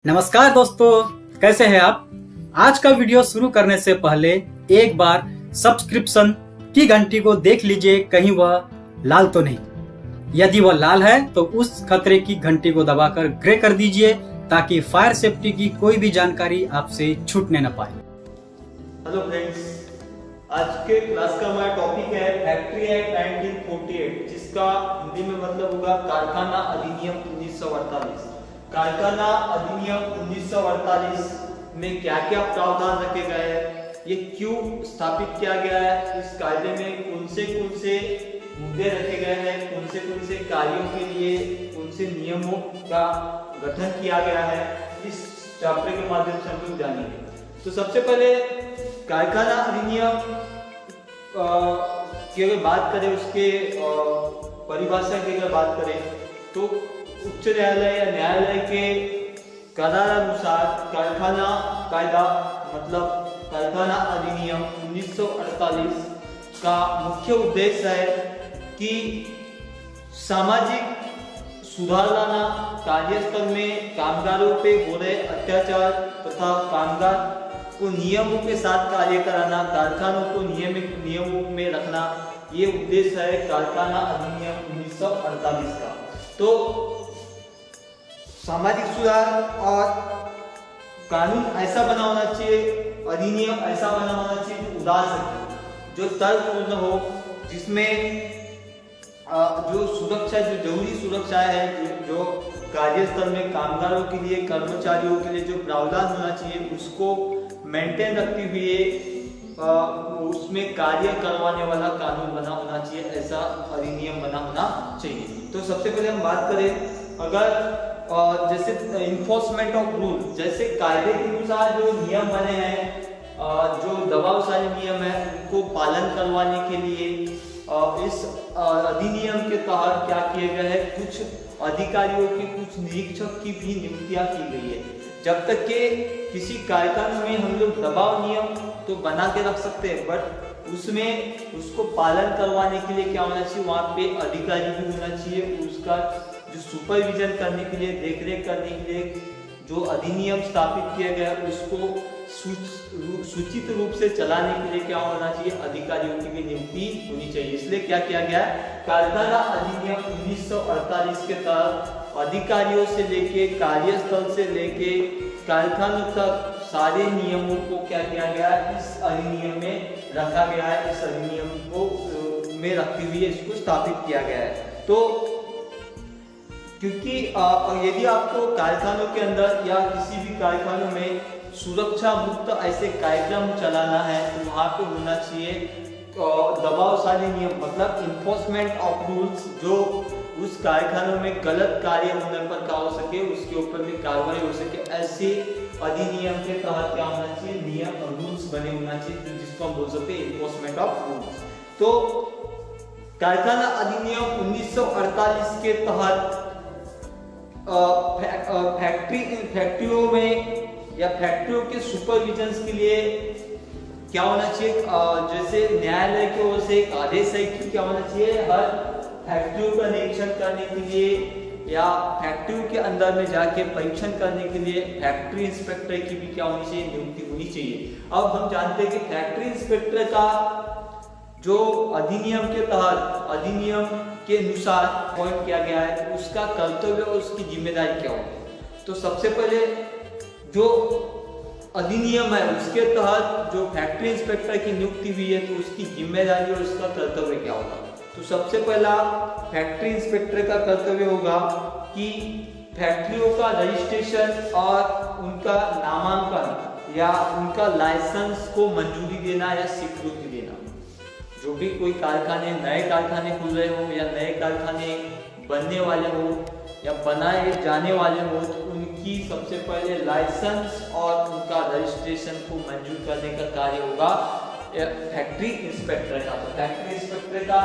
नमस्कार दोस्तों, कैसे हैं आप। आज का वीडियो शुरू करने से पहले एक बार सब्सक्रिप्शन की घंटी को देख लीजिए, कहीं वह लाल तो नहीं। यदि वह लाल है तो उस खतरे की घंटी को दबाकर ग्रे कर दीजिए ताकि फायर सेफ्टी की कोई भी जानकारी आपसे छूटने न पाए। हेलो फ्रेंड्स, आज के क्लास का हमारा टॉपिक है फैक्ट्री एक्ट 1948, जिसका हिंदी में मतलब होगा कारखाना अधिनियम 1948। कारखाना अधिनियम 1948 में क्या क्या प्रावधान रखे गए हैं, ये क्यों स्थापित किया गया है, इस कायदे में कौन से मुद्दे रखे गए हैं, कौन से कार्यों के लिए कौन से नियमों का गठन किया गया है, इस चैप्टर के माध्यम से हम लोग जानेंगे। तो सबसे पहले कारखाना अधिनियम की अगर बात करें, उसके परिभाषा की अगर बात करें तो उच्च न्यायालय या न्यायालय के करारानुसार कारखाना कायदा मतलब कारखाना अधिनियम 1948 का मुख्य उद्देश्य है कि सामाजिक सुधार लाना, कार्यस्थल में कामगारों पे हो रहे अत्याचार तथा कामगार को नियमों के साथ कार्य कराना, कारखानों को नियमों में रखना, ये उद्देश्य है कारखाना अधिनियम 1948 का। तो सामाजिक सुधार और कानून ऐसा बना होना चाहिए, अधिनियम ऐसा बना होना चाहिए जो उदार सके, जो तर्कपूर्ण हो, जिसमें जो सुरक्षा, जो जरूरी सुरक्षा है, जो कार्यस्थल में कामगारों के लिए, कर्मचारियों के लिए जो प्रावधान होना चाहिए उसको मेंटेन रखते हुए उसमें कार्य करवाने वाला कानून बना होना चाहिए, ऐसा अधिनियम बना होना चाहिए। तो सबसे पहले हम बात करें, अगर जैसे इन्फोर्समेंट ऑफ रूल, जैसे कायदे के अनुसार जो नियम बने हैं, जो दबावशाली नियम है, उनको पालन करवाने के लिए इस अधिनियम के तहत क्या किए गए हैं, कुछ अधिकारियों की, कुछ निरीक्षक की भी नियुक्तियां की गई है। जब तक के किसी कारखाने में हम लोग दबाव नियम तो बना के रख सकते हैं, बट उसमें उसको पालन करवाने के लिए क्या होना चाहिए, वहाँ पे अधिकारी भी होना चाहिए, उसका जो सुपरविजन करने के लिए, देखरेख करने के लिए जो अधिनियम स्थापित किया गया उसको सूचित रूप से चलाने के लिए क्या होना चाहिए, अधिकारियों की भी नियुक्ति होनी चाहिए। इसलिए क्या किया गया, कारखाना अधिनियम 1948 के तहत अधिकारियों से लेके, कार्यस्थल से लेके कारखानों तक सारे नियमों को क्या किया गया, इस अधिनियम में रखा गया है, इस अधिनियम को में रखते हुए इसको स्थापित किया गया है। तो क्योंकि यदि आपको कारखानों के अंदर या किसी भी कारखानों में सुरक्षा मुक्त ऐसे कार्यक्रम चलाना है, तो वहाँ पे होना चाहिए दबावशाली नियम, मतलब इन्फोर्समेंट ऑफ रूल्स, जो उस कारखानों में गलत कार्य होने पर क्या हो सके, उसके ऊपर भी कार्रवाई हो सके, ऐसे अधिनियम के तहत क्या होना चाहिए, नियम रूल्स बने होना चाहिए, जिसको हम बोल सकते हैं इन्फोर्समेंट ऑफ रूल्स। तो कारखाना अधिनियम 1948 के तहत फैक्ट्रियों में या फैक्ट्रियों के सुपरविजन के लिए क्या होना चाहिए, जैसे न्यायालय की ओर से एक आदेश है कि क्या होना चाहिए, हर फैक्ट्रियों का निरीक्षण करने के लिए या फैक्ट्रियों के अंदर में जाके परीक्षण करने के लिए फैक्ट्री इंस्पेक्टर की भी क्या होनी चाहिए, नियुक्ति होनी चाहिए। अब हम जानते हैं कि फैक्ट्री इंस्पेक्टर का जो अधिनियम के तहत, अधिनियम के अनुसार पॉइंट किया गया है, उसका कर्तव्य और उसकी जिम्मेदारी क्या होगी। तो सबसे पहले जो अधिनियम है उसके तहत जो फैक्ट्री इंस्पेक्टर की नियुक्ति हुई है, तो उसकी जिम्मेदारी और उसका कर्तव्य क्या होगा। तो सबसे पहला फैक्ट्री इंस्पेक्टर का कर्तव्य होगा कि फैक्ट्रियों का रजिस्ट्रेशन और उनका नामांकन या उनका लाइसेंस को मंजूरी देना या स्वीकृति देना। जो भी कोई कारखाने, नए कारखाने खुल रहे हो या नए कारखाने बनने वाले हो या बनाए जाने वाले हो, तो उनकी सबसे पहले लाइसेंस और उनका रजिस्ट्रेशन को मंजूर करने का कार्य होगा फैक्ट्री इंस्पेक्टर का। तो फैक्ट्री इंस्पेक्टर का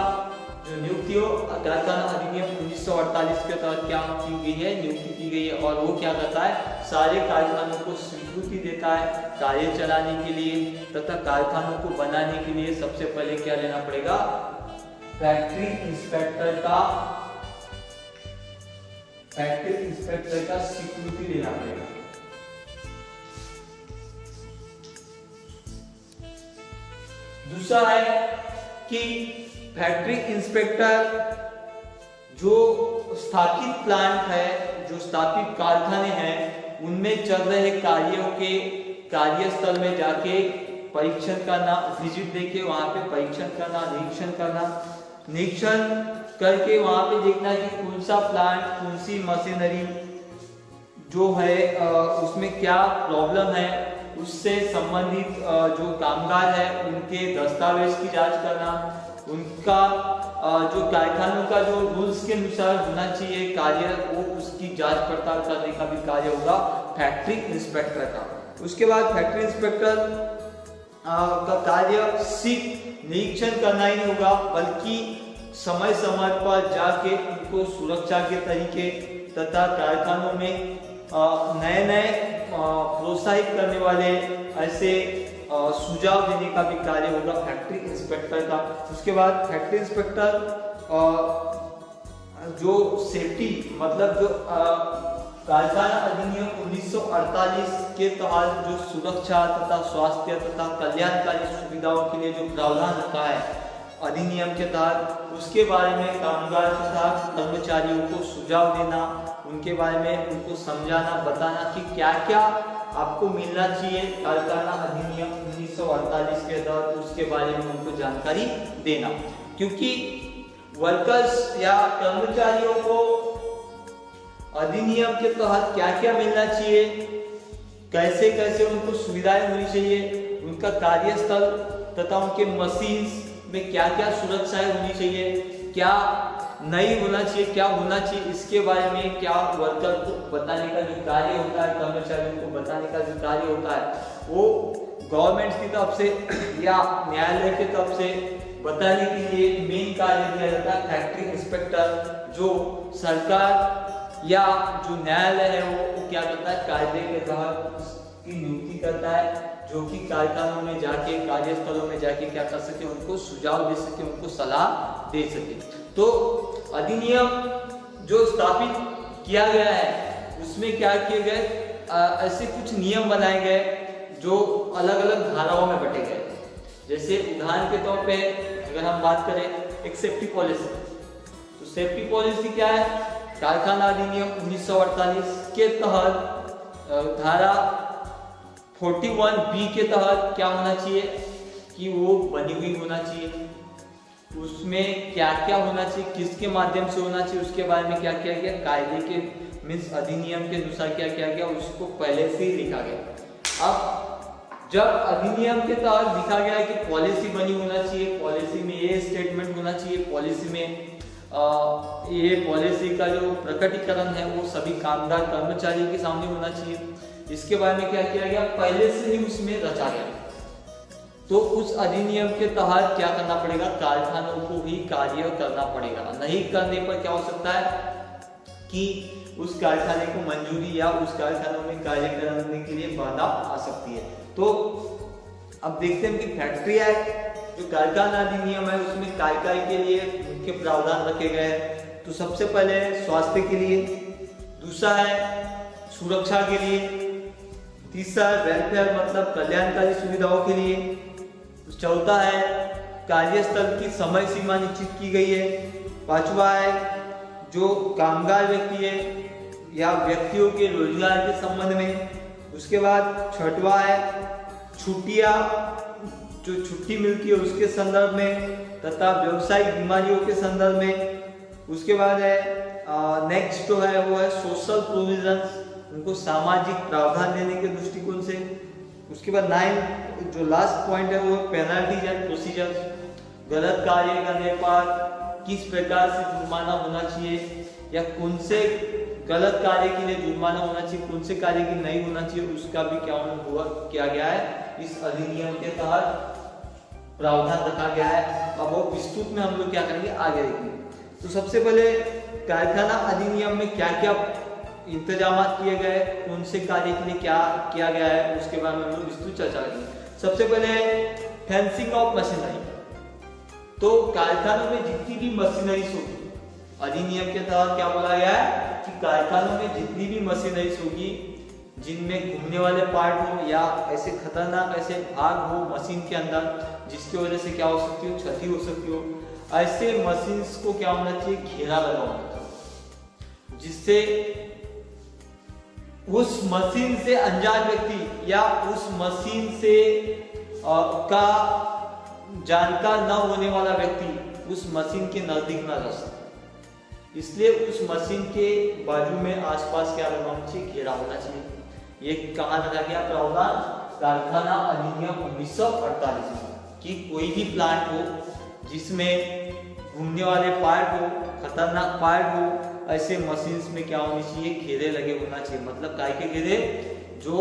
जो नियुक्ति हो, कारखाना अधिनियम 1948 के तहत क्या की गई है, नियुक्ति की गई है, और वो क्या करता है, सारे कारखानों को स्वीकृति देता है कार्य चलाने के लिए, तथा कारखानों को बनाने के लिए सबसे पहले क्या लेना पड़ेगा, फैक्ट्री इंस्पेक्टर का स्वीकृति लेना पड़ेगा। दूसरा है कि फैक्ट्री इंस्पेक्टर जो स्थापित प्लांट है, जो स्थापित कारखाने हैं, उनमें चल रहे कार्यों के कार्यस्थल में जाके परीक्षण करना, विजिट देके वहां पे परीक्षण करना, निरीक्षण करके वहां पे देखना कि कौन सा प्लांट, कौन सी मशीनरी जो है उसमें क्या प्रॉब्लम है, उससे संबंधित जो कामगार है उनके दस्तावेज की जांच करना, उनका जो कारखानों का जो रूल्स के अनुसार होना चाहिए कार्य, वो उसकी जांच पड़ताल करने का भी कार्य होगा फैक्ट्री इंस्पेक्टर का। उसके बाद फैक्ट्री इंस्पेक्टर का कार्य सिर्फ निरीक्षण करना ही नहीं होगा, बल्कि समय समय पर जाके उनको सुरक्षा के तरीके तथा कारखानों में नए नए प्रोत्साहित करने वाले ऐसे सुझाव देने का भी कार्य होगा फैक्ट्री इंस्पेक्टर का। उसके बाद फैक्ट्री इंस्पेक्टर जो सेफ्टी, मतलब जो कारखाना अधिनियम 1948 के तहत जो सुरक्षा तथा स्वास्थ्य तथा कल्याणकारी सुविधाओं के लिए जो प्रावधान रखा है अधिनियम के तहत, उसके बारे में कामगार तथा कर्मचारियों को सुझाव देना, उनके बारे में उनको समझाना, बताना कि क्या क्या आपको मिलना चाहिए कारखाना अधिनियम 1948 के तहत, उसके बारे में उनको जानकारी देना। क्योंकि वर्कर्स या कर्मचारियों को अधिनियम के तहत क्या क्या मिलना चाहिए, कैसे कैसे उनको सुविधाएं होनी चाहिए, उनका कार्यस्थल तथा उनके मशीन्स में क्या क्या सुरक्षाएं होनी चाहिए, क्या नहीं होना चाहिए, क्या होना चाहिए, इसके बारे में क्या वर्कर को बताने का जो कार्य होता है, कर्मचारियों को बताने का जो कार्य होता है, वो गवर्नमेंट की तरफ से या न्यायालय की तरफ से बताने के लिए मेन कार्य दिया जाता है फैक्ट्री इंस्पेक्टर, जो सरकार या जो न्यायालय है वो क्या करता है, कायदे के तहत उसकी नियुक्ति करता है, जो कि कारखानों में जाके, कार्यस्थलों में जाके क्या कर सके, उनको सुझाव दे सके, उनको सलाह दे सके। तो अधिनियम जो स्थापित किया गया है उसमें क्या किए गए, ऐसे कुछ नियम बनाए गए जो अलग अलग धाराओं में बटे गए। जैसे उदाहरण के तौर पे अगर हम बात करें एक सेफ्टी पॉलिसी, तो सेफ्टी पॉलिसी क्या है, कारखाना अधिनियम 1948 के तहत धारा 41B के तहत क्या होना चाहिए कि वो बनी हुई होना चाहिए, उसमें क्या क्या होना चाहिए, किसके माध्यम से होना चाहिए, उसके बारे में क्या किया गया, कायदे के मीन्स अधिनियम के अनुसार क्या किया गया, उसको पहले से ही लिखा गया। अब जब अधिनियम के तहत लिखा गया है कि पॉलिसी बनी होना चाहिए, पॉलिसी में ये स्टेटमेंट होना चाहिए, पॉलिसी में ये पॉलिसी का जो प्रकटीकरण है वो सभी कामगार कर्मचारियों के सामने होना चाहिए, इसके बारे में क्या किया गया, पहले से ही उसमें रचा गया। तो उस अधिनियम के तहत क्या करना पड़ेगा, कारखानों को भी कार्य करना पड़ेगा। नहीं करने पर क्या हो सकता है कि उस कारखाने को मंजूरी या उस कारखानों में कार्य करने के लिए बाधा आ सकती है। तो अब देखते हैं कि फैक्ट्री एक्ट जो कारखाना अधिनियम है उसमें काय काय के लिए मुख्य प्रावधान रखे गए हैं। तो सबसे पहले स्वास्थ्य के लिए, दूसरा है सुरक्षा के लिए, तीसरा है वेलफेयर मतलब कल्याणकारी सुविधाओं के लिए, चौथा है कार्यस्थल की समय सीमा निश्चित की गई है, पांचवा है जो कामगार व्यक्ति है या व्यक्तियों के रोजगार के संबंध में, उसके बाद छठवा है छुट्टियां जो छुट्टी मिलती है उसके संदर्भ में तथा व्यवसायिक बीमारियों के संदर्भ में, उसके बाद है नेक्स्ट जो है वो है सोशल प्रोविजंस, उनको सामाजिक प्रावधान देने के दृष्टिकोण से, उसके बाद 9 जो लास्ट पॉइंट है वो पेनल्टीज एंड प्रोसीजर्स, गलत कार्य करने पर किस प्रकार से जुर्माना होना चाहिए या कौन से गलत कार्य के लिए जुर्माना होना चाहिए, कौन से कार्य की नहीं होना चाहिए, उसका भी क्या हुआ किया गया है, इस अधिनियम के तहत प्रावधान रखा गया है। अब वो विस्तृत में हम लोग क्या करेंगे आगे देखेंगे। तो सबसे पहले कारखाना अधिनियम में क्या क्या इंतजाम किए गए, कौन से कार्य के लिए क्या किया गया है, उसके बारे में हम लोग विस्तृत चर्चा करेंगे। सबसे पहले फेंसिंग ऑफ मशीनरी, तो कारखानों में जितनी भी मशीनरी होगी, अधिनियम के तहत क्या बोला गया है कि कारखानों में जितनी भी मशीनरी होगी जिनमें घूमने वाले पार्ट हो या ऐसे खतरनाक ऐसे भाग हो मशीन के अंदर जिसकी वजह से क्या हो सकती हो, क्षति हो सकती हो, ऐसे मशीन्स को क्या होना चाहिए, घेरा लगा होना चाहिए, जिससे उस मशीन से अनजान व्यक्ति या उस मशीन से का जानकार न होने वाला व्यक्ति उस मशीन के नजदीक ना जा सके। इसलिए उस मशीन के बाजू में आसपास क्या लगा होना चाहिए, घेरा होना चाहिए। ये कहाँ रखा गया प्रावधान, कारखाना अधिनियम 1948 में, कि कोई भी प्लांट हो जिसमें घूमने वाले पार्ट हो, खतरनाक पार्ट हो, ऐसे मशीन्स में क्या होनी चाहिए, घेरे लगे होना चाहिए। मतलब काय के घेरे, जो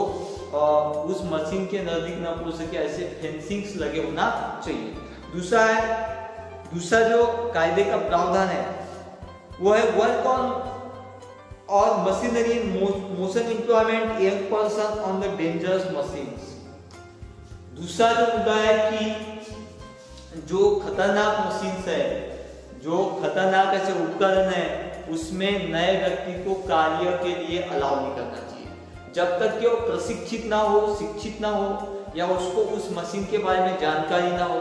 उस मशीन के नजदीक ना पहुंच सके, ऐसे फेंसिंग्स लगे होना चाहिए। दूसरा जो कायदे का प्रावधान है वो है वर्क ऑन और machinery motion employment young person on the dangerous machines. दूसरा जो मुद्दा है कि जो खतरनाक मशीन्स है, जो खतरनाक ऐसे उपकरण है, उसमें नए व्यक्ति को कार्य के लिए अलाउ नहीं करना चाहिए जब तक कि वो प्रशिक्षित ना हो, शिक्षित ना हो या उसको उस मशीन के बारे में जानकारी ना हो,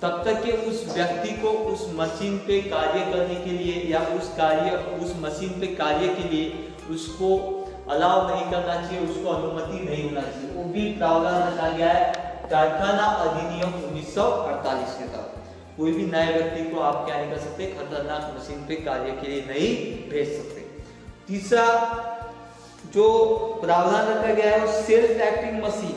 तब तक कि उस व्यक्ति को उस मशीन पे कार्य करने के लिए या उस मशीन पे कार्य के लिए उसको अलाउ नहीं करना चाहिए, उसको अनुमति नहीं होना चाहिए। वो भी प्रावधान रखा गया है कारखाना अधिनियम 1948 के तहत। कोई भी नए व्यक्ति को आप क्या नहीं कर सकते, खतरनाक मशीन पे कार्य के लिए नहीं भेज सकते। तीसरा जो प्रावधान रखा गया है वो सेल्फ एक्टिंग मशीन,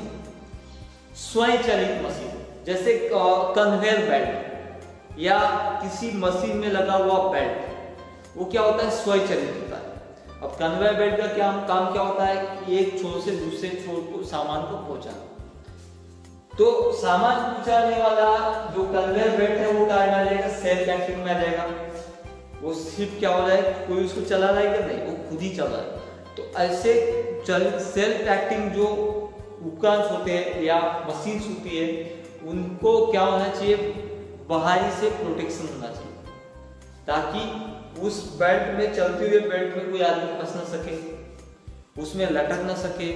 स्वयं चलित मशीन, जैसे कन्वेयर बेल्ट या किसी मशीन में लगा हुआ बेल्ट, वो क्या होता है, स्वचालित होता है। अब कन्वेयर बेल्ट का काम क्या होता है कि एक छोर से दूसरे छोर को सामान को पहुंचाना। तो सामान पहुंचाने वाला जो कन्वेयर बेल्ट है वो क्या आ जाएगा, सेल्फ एक्टिंग में आ जाएगा। वो सिर्फ क्या हो रहा है, कोई उसको चला रहा है कि नहीं, वो खुद ही चल रहा है। तो ऐसे सेल्फ एक्टिंग जो उपकरण होते हैं या मशीन होती है, उनको क्या होना चाहिए, बाहरी से प्रोटेक्शन होना चाहिए, ताकि उस बेल्ट में, चलते हुए बेल्ट में कोई आदमी फंस ना सके, उसमें लटक ना सके।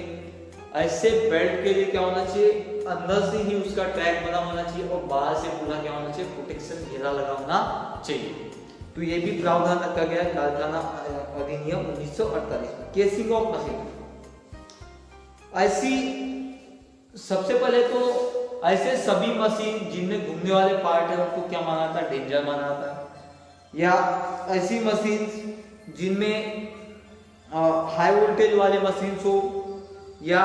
ऐसे बेल्ट के लिए क्या होना चाहिए, अंदर से ही उसका ट्रैक बना होना चाहिए और बाहर से पूरा क्या होना चाहिए, प्रोटेक्शन घेरा लगा होना चाहिए। तो ये भी प्रावधान रखा गया कारखाना अधिनियम 1948 में। केसिंग ऑफ मशीन, ऐसी सबसे पहले तो ऐसे सभी मशीन जिनमें घूमने वाले पार्ट है उनको क्या माना था, डेंजर माना था। या ऐसी मशीन जिनमें हाई वोल्टेज वाले मशीन हो या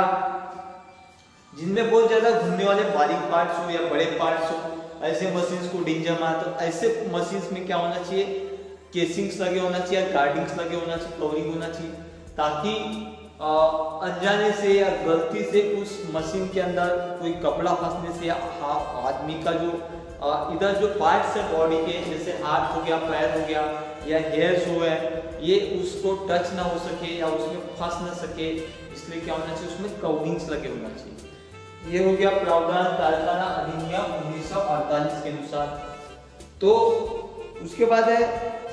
जिनमें बहुत ज्यादा घूमने वाले बारीक पार्ट्स हो या बड़े पार्ट्स हो, ऐसे मशीन्स को डेंजर माना था। ऐसे मशीन्स में क्या होना चाहिए, केसिंग्स लगे होना चाहिए, गार्डिंग्स लगे होना चाहिए, कवरिंग होना चाहिए, ताकि अनजाने से या गलती से उस मशीन के अंदर कोई कपड़ा फंसने से या आदमी का जो इधर जो पार्ट्स है बॉडी के, जैसे हाथ हो गया, पैर हो गया या हेयर्स हो गए, ये उसको टच ना हो सके या उसमें फंस ना सके, इसलिए क्या होना चाहिए, उसमें कवरिंग्स लगे होना चाहिए। ये हो गया प्रावधान कारखाना अधिनियम 1948 के अनुसार। तो उसके बाद है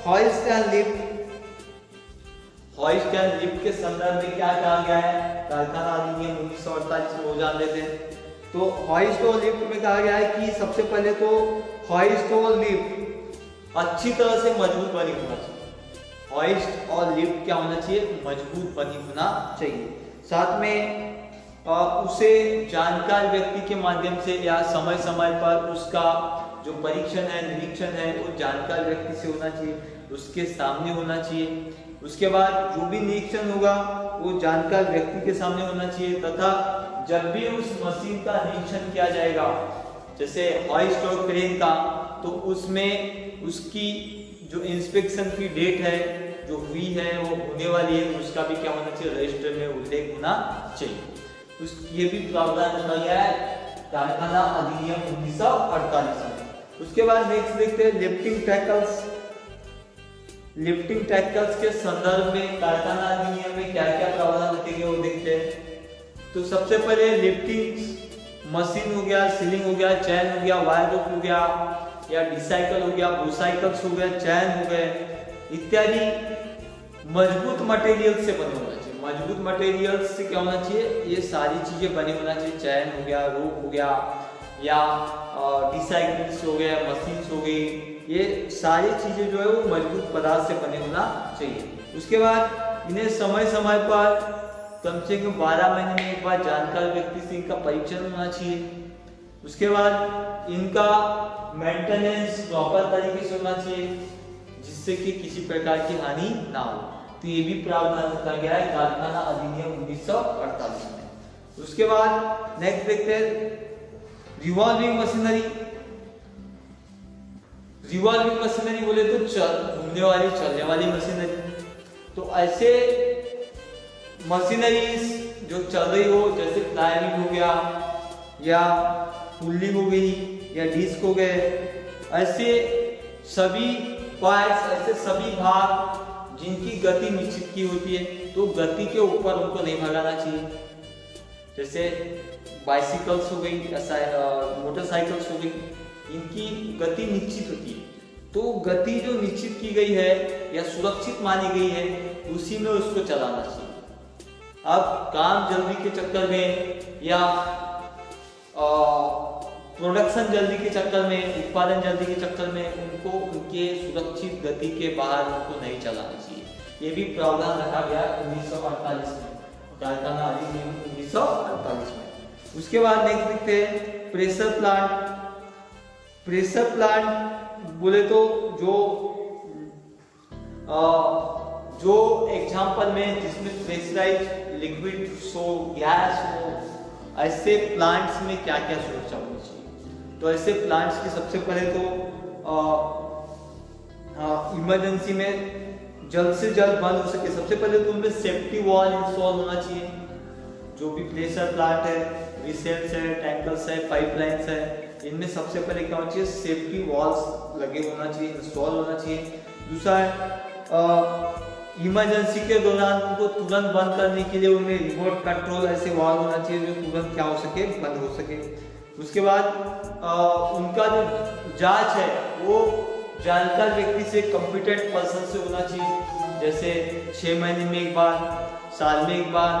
hoist and lift. Hoist and lift के संदर्भ में क्या कहा गया है, कारखाना अधिनियम 1948 में वो जान लेते हैं। तो हॉइस्ट और लिफ्ट में कहा गया है कि सबसे पहले तो हॉइस्ट और लिफ्ट अच्छी तरह से मजबूत बनी होना चाहिए। हॉइस्ट और लिफ्ट क्या होना चाहिए, मजबूत बनी होना चाहिए। साथ में उसे जानकार व्यक्ति के माध्यम से या समय समय पर उसका जो परीक्षण है, निरीक्षण है, वो जानकार व्यक्ति से होना चाहिए, उसके सामने होना चाहिए। उसके बाद जो भी निरीक्षण होगा वो जानकार व्यक्ति के सामने होना चाहिए, तथा जब भी उस मशीन का निरीक्षण किया जाएगा, जैसे हॉइस्ट और क्रेन का, तो उसमें उसकी जो इंस्पेक्शन की डेट है जो हुई है, वो होने वाली है, उसका भी क्या होना चाहिए, रजिस्टर में उल्लेख होना चाहिए। ये भी प्रावधान रखा गया है कारखाना अधिनियम 1948 में। उसके बाद नेक्स्ट देखते हैं लिफ्टिंग टैकल्स। लिफ्टिंग टैकल्स के संदर्भ में कारखाना अधिनियम में क्या क्या प्रावधान रखे गए वो देखते हैं। तो सबसे पहले लिफ्टिंग मशीन हो गया, सीलिंग हो गया, चैन हो गया, वायर रोप हो गया, या डिसाइकल हो गया, बोसाइकल्स हो गया, चैन हो गए इत्यादि मजबूत मटेरियल से बने होना चाहिए। मजबूत मटेरियल से क्या होना चाहिए, ये सारी चीजें बने होना चाहिए, चैन हो गया, रोप हो गया, या डिसाइकिल्स हो गया, मशीन्स हो गई, ये सारी चीजें जो है वो मजबूत पदार्थ से बने होना चाहिए। उसके बाद इन्हें समय समय पर कम से कम 12 महीने में एक बार जानकार व्यक्ति से इनका परीक्षण होना चाहिए। उसके बाद इनका मेंटेनेंस प्रॉपर तरीके से होना चाहिए, जिससे कि किसी प्रकार की हानि ना हो। तो ये भी प्रावधान रखा गया है कारखाना अधिनियम 1948 में। उसके बाद नेक्स्ट देखते हैं रिवॉल्विंग मशीनरी। रिवॉल्विंग मशीनरी बोले तो घूमने वाली, चलने वाली मशीनरी। तो ऐसे मशीनरीज जो चल रही हो, जैसे फ्लाई व्हील हो गया, या पुल्ली हो गई, या डिस्क हो गए, ऐसे सभी पार्ट्स, ऐसे सभी भाग जिनकी गति निश्चित की होती है, तो गति के ऊपर उनको नहीं भगाना चाहिए। जैसे बाइसिकल्स हो गई, मोटरसाइकिल्स हो गई, इनकी गति निश्चित होती है, तो गति जो निश्चित की गई है या सुरक्षित मानी गई है, उसी में उसको चलाना चाहिए। अब काम जल्दी के चक्कर में या प्रोडक्शन जल्दी के चक्कर में, उत्पादन जल्दी के चक्कर में उनको उनके सुरक्षित गति के बाहर उनको नहीं चलाना चाहिए। ये भी प्रावधान रखा गया 1948 में, कारखाना अधिनियम 1948 में। उसके बाद नेक्स्ट देखते हैं प्रेशर प्लांट। प्रेशर प्लांट बोले तो जो एग्जाम्पल में जिसमें प्रेशराइज लिक्विड हो, गैस हो, ऐसे प्लांट्स में क्या क्या सुरक्षा होनी चाहिए। तो ऐसे प्लांट्स की सबसे पहले तो इमरजेंसी में जल्द से जल्द बंद हो सके, सबसे पहले तो उनमें सेफ्टी वॉल इंस्टॉल होना चाहिए। जो भी प्रेशर प्लांट है, रिसेल्स है, टैंकर्स है, पाइपलाइंस है, इनमें सबसे पहले क्या होना चाहिए, सेफ्टी वॉल्स लगे होना चाहिए, इंस्टॉल होना चाहिए। दूसरा है इमरजेंसी के दौरान उनको तुरंत बंद करने के लिए उनमें रिमोट कंट्रोल ऐसे वाल्व होना चाहिए जो तुरंत क्या हो सके, बंद हो सके। उसके बाद उनका जो जांच है वो जानकार व्यक्ति से, कॉम्पिटेंट पर्सन से होना चाहिए। जैसे 6 महीने में एक बार, साल में एक बार,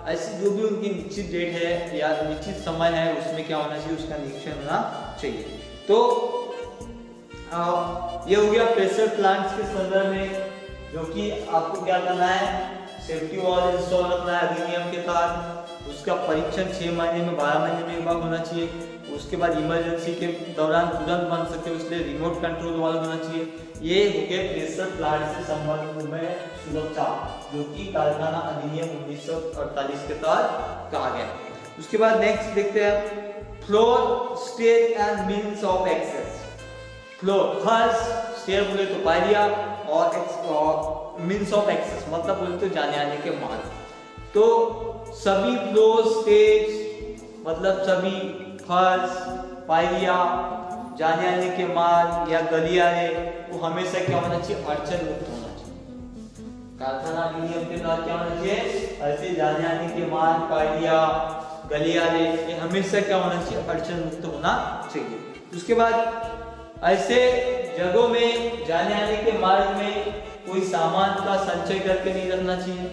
ऐसी जो भी उनकी निश्चित डेट है या निश्चित समय है उसमें क्या होना चाहिए, उसका निरीक्षण होना चाहिए। तो ये हो गया प्रेशर प्लांट्स के संदर्भ में, जो कि आपको क्या करना है, सेफ्टी वॉल इंस्टॉल रखना है अधिनियम के तहत। उसका परीक्षण 6 महीने में, 12 महीने में एक बार होना चाहिए। उसके बाद इमरजेंसी के दौरान तुरंत बन सके इसलिए रिमोट कंट्रोल वाला होना चाहिए। ये हो गए प्रेशर प्लांट से संबंधित में सुरक्षा, जो कि कारखाना अधिनियम 1948 के तहत कहा गया। उसके बाद नेक्स्ट देखते हैं floor, stage and means of access. Floor, first, stage बोले तो पायरिया, और मीन्स ऑफ एक्सेस मतलब बोले तो जाने आने के मार्ग। तो सभी फ्लोर, स्टेज मतलब सभी फर्श, पायरिया, जाने आने के मार्ग या गलियारे वो हमेशा क्या होना चाहिए, अड़चन मुक्त होना चाहिए। कारखाना अधिनियम के तहत क्या होना चाहिए, ऐसे जाने आने के मार्ग, पायरिया, गलियारे ये हमेशा क्या होना चाहिए, अड़चन मुक्त होना चाहिए। उसके बाद ऐसे जगहों में, जाने आने के मार्ग में कोई सामान का संचय करके नहीं रखना चाहिए।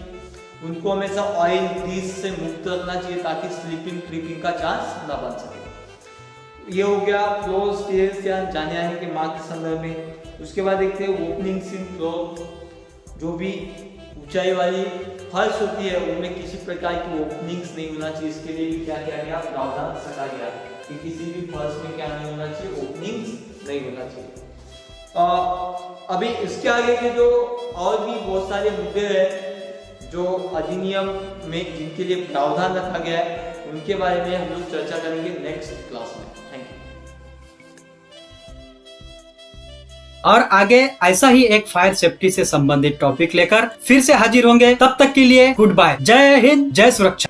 उनको हमेशा ऑयल, ग्रीस से मुक्त रखना चाहिए ताकि स्लिपिंग, ट्रिपिंग का चांस ना बन सके। ये हो गया फ्लोर, स्टेज या जाने आने के मार्ग के संदर्भ में। उसके बाद देखते हैं ओपनिंग्स इन फ्लोर। जो भी ऊंचाई वाली फर्श होती है उनमें किसी प्रकार की ओपनिंग्स नहीं होना चाहिए। इसके लिए भी क्या किया गया, प्रावधान रखा गया कि किसी भी फर्श में क्या नहीं होना चाहिए, ओपनिंग्स नहीं होना चाहिए। अभी इसके आगे के जो और भी बहुत सारे मुद्दे हैं जो अधिनियम में जिनके लिए प्रावधान रखा गया है, उनके बारे में हम लोग चर्चा करेंगे नेक्स्ट क्लास में। Thank you. और आगे ऐसा ही एक फायर सेफ्टी से संबंधित टॉपिक लेकर फिर से हाजिर होंगे। तब तक के लिए गुड बाय। जय हिंद, जय सुरक्षा।